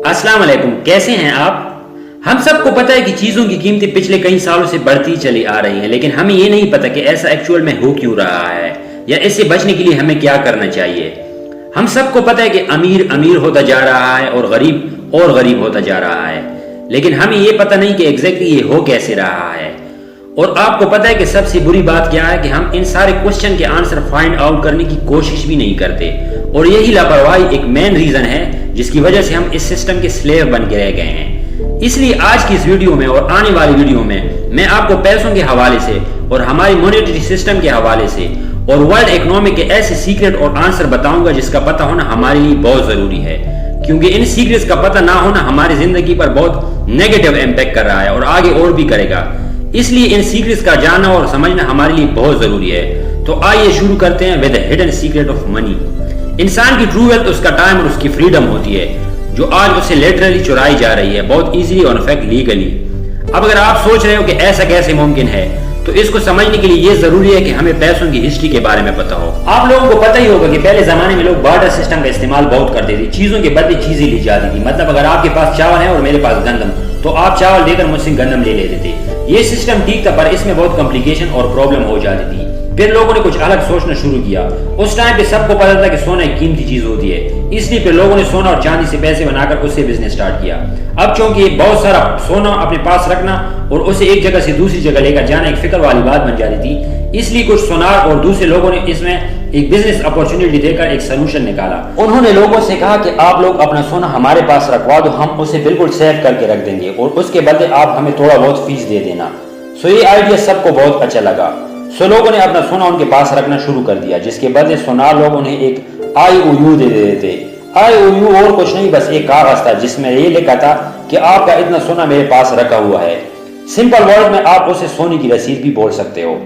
السلام علیکم، کیسے ہیں آپ؟ ہم سب کو پتہ ہے کہ چیزوں کی قیمتیں پچھلے کئی سالوں سے بڑھتی چلی آ رہی ہیں، لیکن ہمیں یہ نہیں پتہ کہ ایسا ایکچوئل میں ہو کیوں رہا ہے یا اس سے بچنے کے لیے ہمیں کیا کرنا چاہیے۔ ہم سب کو پتہ ہے کہ امیر امیر ہوتا جا رہا ہے اور غریب ہوتا جا رہا ہے، لیکن ہمیں یہ پتہ نہیں کہ ایگزیکٹلی یہ ہو کیسے رہا ہے۔ اور آپ کو پتہ ہے کہ سب سے بری بات کیا ہے کہ ہم ان سارے کوشچن کے آنسر فائنڈ آؤٹ کرنے کی کوشش بھی نہیں کرتے، اور یہی لاپرواہی ایک مین ریزن ہے جس کی وجہ سے ہم اس سسٹم کے سلیو بن کے رہ گئے ہیں۔ اس لیے آج کی اس ویڈیو میں اور آنے والی ویڈیو میں آپ کو پیسوں کے حوالے سے اور ہماری مونیٹری سسٹم کے حوالے سے اور ورلڈ اکنومی کے ایسے سیکرٹ اور آنسر بتاؤں گا جس کا پتہ ہونا ہمارے لیے بہت ضروری ہے، کیونکہ ان سیکرٹس کا پتہ نہ ہونا ہماری زندگی پر بہت نیگیٹو امپیکٹ کر رہا ہے اور آگے اور بھی کرے گا۔ اس لیے ان سیکرٹس کا جاننا اور سمجھنا ہمارے لیے بہت ضروری ہے۔ تو آئیے شروع کرتے ہیں with hidden secret of money. انسان کی ٹرو ویلتھ اس کا ٹائم اور اس کی فریڈم ہوتی ہے، جو آج اسے لیٹرلی چرائی جا رہی ہے، بہت ایزیلی اور انفیکٹ لیگلی۔ اب اگر آپ سوچ رہے ہو کہ ایسا کیسے ممکن ہے، تو اس کو سمجھنے کے لیے یہ ضروری ہے کہ ہمیں پیسوں کی ہسٹری کے بارے میں پتہ ہو۔ آپ لوگوں کو پتہ ہی ہوگا کہ پہلے زمانے میں لوگ بارٹر سسٹم کا استعمال بہت کرتے تھے، چیزوں کے بدلے چیزیں لی جاتی تھی۔ مطلب اگر آپ کے پاس چاول ہے اور میرے پاس گندم، تو آپ چاول دے کر مجھ سے گندم لے لیتے تھے۔ یہ سسٹم ٹھیک تھا، پر اس میں بہت کمپلیکیشن اور پرابلم ہو جاتی تھی۔ پھر لوگوں نے کچھ الگ سوچنا شروع کیا۔ اس ٹائم پہ سب کو پتا تھا کہ سونا ایک قیمتی چیز ہوتی ہے، اس لیے پھر لوگوں نے سونا اور چاندی سے پیسے بنا کر اس سے بزنس سٹارٹ کیا۔ اب چونکہ بہت سارا سونا اپنے پاس رکھنا اور اسے ایک جگہ سے دوسری جگہ لے کر جانا ایک فکر والی بات بن جاتی تھی، اس لیے کچھ سونار اور دوسرے لوگوں نے اس میں ایک بزنس اپورچونٹی دے کر ایک سولوشن نکالا۔ انہوں نے لوگوں سے کہا کہ آپ لوگ اپنا سونا ہمارے پاس رکھوا دو، ہم اسے بالکل سیف کر کے رکھ دیں گے اور اس کے بدلے آپ ہمیں تھوڑا بہت فیس دے دینا۔ یہ آئیڈیا سب کو بہت اچھا لگا۔ لوگوں نے اپنا سونا ان کے پاس رکھنا شروع کر دیا، جس کے بدلے سونار لوگ انہیں ایک IOU دے دیتے تھے۔ IOU اور کچھ نہیں، بس ایک کاغذ تھا جس میں یہ لکھا تھا کہ آپ کا اتنا سونا میرے پاس رکھا ہوا ہے۔ سمپل ورڈ میں آپ اسے سونے کی رسید بھی بول سکتے ہو،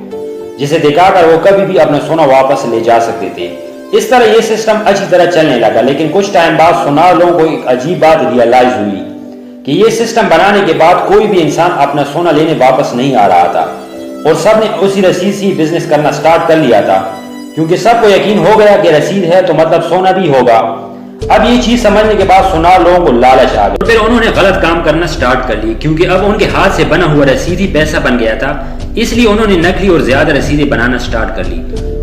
جسے دکھا کر وہ کبھی بھی اپنا سونا واپس لے جا سکتے تھے۔ اس طرح یہ سسٹم اچھی طرح چلنے لگا، لیکن کچھ ٹائم بعد سونار لوگوں کو ایک عجیب بات ریئلائز ہوئی کہ یہ سسٹم بنانے کے بعد کوئی بھی انسان اپنا سونا لینے واپس نہیں آ رہا تھا، اور سب نے اسی رسید سے بزنس کرنا سٹارٹ کر لیا تھا، کیونکہ سب کو یقین ہو گیا کہ رسید ہے تو مطلب سونا بھی ہوگا۔ اب یہ چیز سمجھنے کے بعد سونار لوگوں کو لالچ آ گیا، پھر انہوں نے غلط کام کرنا سٹارٹ کر لی، کیونکہ اب ان کے ہاتھ سے بنا ہوا رسید ہی پیسہ بن گیا تھا۔ اس لیے انہوں نے نقلی اور زیادہ رسیدیں بنانا سٹارٹ کر لی۔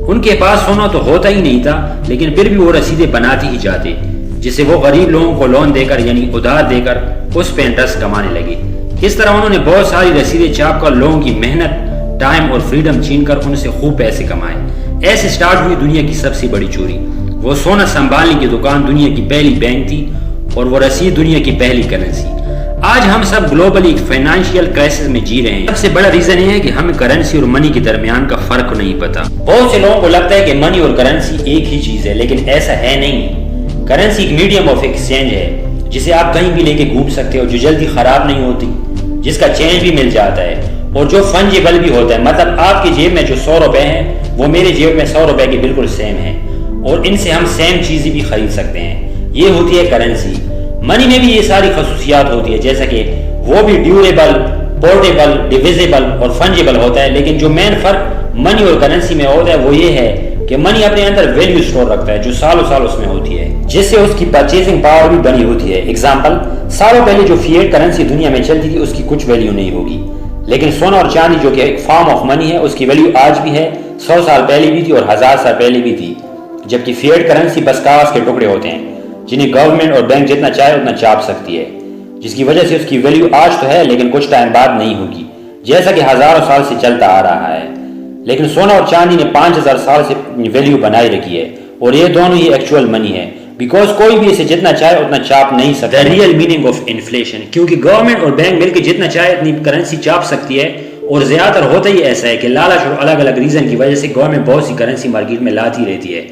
ان کے پاس سونا تو ہوتا ہی نہیں تھا، لیکن پھر بھی وہ رسیدیں بناتی ہی جاتے، جسے وہ غریب لوگوں کو لون دے کر یعنی ادھار دے کر اس پہ انٹرسٹ کمانے لگے۔ اس طرح انہوں نے بہت ساری رسیدیں چھاپ کر لوگوں کی محنت، ٹائم اور فریڈم چھین کر ان سے خوب پیسے کمائے۔ ایسے سٹارٹ ہوئی دنیا کی سب سے بڑی چوری۔ وہ سونا سنبھالنے کی دکان دنیا کی پہلی بینک تھی، اور وہ رسید دنیا کی پہلی کرنسی۔ آج ہم سب گلوبلی ایک فائنانشیل کرائسس میں جی رہے ہیں۔ سب سے بڑا ریزن یہ ہے کہ ہمیں کرنسی اور منی کے درمیان کا فرق نہیں پتا۔ بہت سے لوگوں کو لگتا ہے کہ منی اور کرنسی ایک ہی چیز ہے، لیکن ایسا ہے نہیں۔ کرنسی ایک میڈیم آف ایکسچینج ہے، جسے آپ کہیں بھی لے کے گھوم سکتے ہو، جو جلدی خراب نہیں ہوتی، جس کا چینج بھی مل جاتا ہے، اور جو فنجیبل بھی ہوتا ہے۔ مطلب آپ کی جیب میں جو 100 روپے ہیں، وہ میرے جیب میں 100 روپے کے بالکل سیم ہیں، اور ان سے ہم سیم چیزیں بھی خرید سکتے ہیں۔ یہ ہوتی ہے کرنسی۔ منی میں بھی یہ ساری خصوصیات ہوتی ہے، جیسا کہ وہ بھی ڈیوریبل، پورٹیبل، ڈیویزیبل اور فنجیبل ہوتا ہے، لیکن جو مین فرق منی اور کرنسی میں ہوتا ہے وہ یہ ہے کہ منی اپنے اندر ویلیو سٹور رکھتا ہے، جو سالوں سال اس میں ہوتی ہے، جس سے اس کی پرچیزنگ پاور بھی بنی ہوتی ہے۔ ایگزامپل، سالوں پہلے جو فیٹ کرنسی دنیا میں چلتی تھی، اس کی کچھ ویلیو نہیں ہوگی، لیکن سونا اور چاندی جو کہ ایک فارم آف منی ہے، اس کی ویلیو آج بھی ہے، 100 سال پہلے بھی تھی اور 1000 سال پہلے بھی تھی۔ جبکہ فیٹ کرنسی بس کاغذ کے ٹکڑے ہوتے ہیں، جنہیں گورنمنٹ اور بینک جتنا چاہے اتنا چھاپ سکتی ہے، جس کی وجہ سے اس کی ویلیو آج تو ہے لیکن کچھ ٹائم بعد نہیں ہوگی، جیسا کہ ہزاروں سال سے چلتا آ رہا ہے۔ لیکن سونا اور چاندی نے 5000 سال سے ویلیو بنائی رکھی ہے، اور یہ دونوں ہی ایکچوئل منی ہے، بیکاز کوئی بھی اسے جتنا چاہے اتنا چھاپ نہیں سکتا۔ ریئل میننگ آف انفلیشن، کیونکہ گورنمنٹ اور بینک مل کے جتنا چاہے اتنی کرنسی چھاپ سکتی ہے، اور زیادہ تر ہوتا ہی ایسا ہے کہ لالچ اور الگ الگ ریزن کی وجہ سے گورنمنٹ بہت سی کرنسی مارکیٹ میں لاتی رہتی ہے،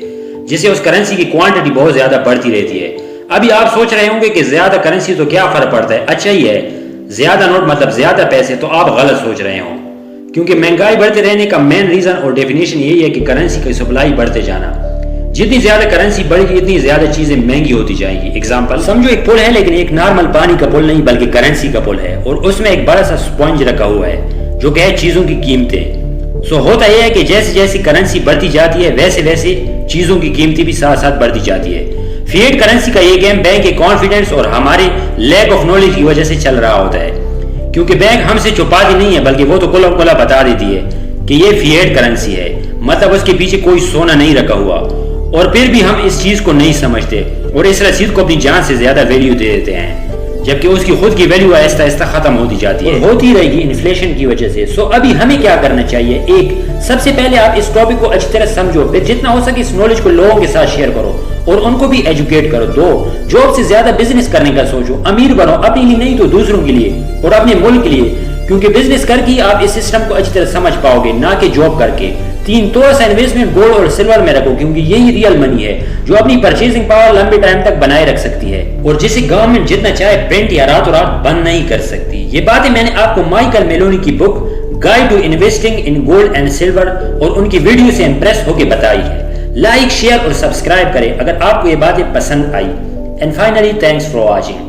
جس سے اس کرنسی کی کوانٹٹی بہت زیادہ بڑھتی رہتی ہے۔ ابھی آپ سوچ رہے ہوں گے کہ زیادہ کرنسی تو کیا فرق پڑتا ہے؟ اچھا ہی ہے، زیادہ نوٹ مطلب زیادہ پیسے، تو آپ غلط سوچ رہے ہوں، کیونکہ مہنگائی بڑھتے رہنے کا مین ریزن اور ڈیفینیشن یہی ہے کہ کرنسی کی سپلائی بڑھتے جانا۔ جتنی زیادہ کرنسی بڑھے گی اتنی زیادہ چیزیں مہنگی ہوتی جائیں گی۔ ایگزامپل سمجھو، ایک پل ہے لیکن ایک نارمل پانی کا پل نہیں بلکہ کرنسی کا پل ہے، اور اس میں ایک بڑا سا سپونج رکھا ہوا ہے جو کہ ہے چیزوں کی قیمتیں۔ ہوتا یہ ہے کہ جیسے جیسی کرنسی بڑھتی جاتی ہے ویسے ویسے چیزوں کی قیمتیں بھی ساتھ ساتھ بڑھتی جاتی ہے، فیٹ کرنسی کا یہ گیم بینک کے کانفیڈنس اور ہمارے لیک آف نالج کی وجہ سے چل رہا ہوتا ہے، کیونکہ بینک ہم سے چھپاتی نہیں ہے بلکہ وہ تو کھلا کھلا بتا دیتی ہے کہ یہ فیٹ کرنسی ہے، مطلب اس کے پیچھے کوئی سونا نہیں رکھا ہوا، اور پھر بھی ہم اس چیز کو نہیں سمجھتے اور اس رسید کو اپنی جان سے زیادہ ویلیو دے دیتے ہیں، جبکہ اس کی خود کی ویلیو آہستہ آہستہ ختم ہوتی جاتی ہے اور ہوتی رہے گی انفلیشن کی وجہ سے۔ سو ابھی ہمیں کیا کرنا چاہیے؟ ایک، سب سے پہلے آپ اس ٹاپک کو اچھی طرح سمجھو، پھر جتنا ہو سکے اس نالج کو لوگوں کے ساتھ شیئر کرو اور ان کو بھی ایجوکیٹ کرو۔ دو، جاب سے زیادہ بزنس کرنے کا سوچو، امیر بنو، اپنے لیے نہیں تو دوسروں کے لیے اور اپنے ملک کے لیے، کیونکہ بزنس کر کے آپ اس سسٹم کو اچھی طرح سمجھ پاؤ گے، نہ کہ جاب کر کے۔ تین، تھوڑا سا انویسٹمنٹ گولڈ اور سلور میں رکھو، کیونکہ یہی ریئل منی ہے جو اپنی پرچیزنگ پاور لمبے ٹائم تک بنائے رکھ سکتی ہے اور جسے گورنمنٹ جتنا چاہے پرنٹ یا راتوں رات بند نہیں کر سکتی۔ یہ باتیں میں نے آپ کو مائیکل میلونی کی book guide to investing in gold and silver اور ان کی ویڈیو سے امپریس ہو کے بتائی ہے۔ لائک، شیئر اور سبسکرائب کریں اگر آپ کو یہ باتیں پسند آئی۔ And finally thanks for watching.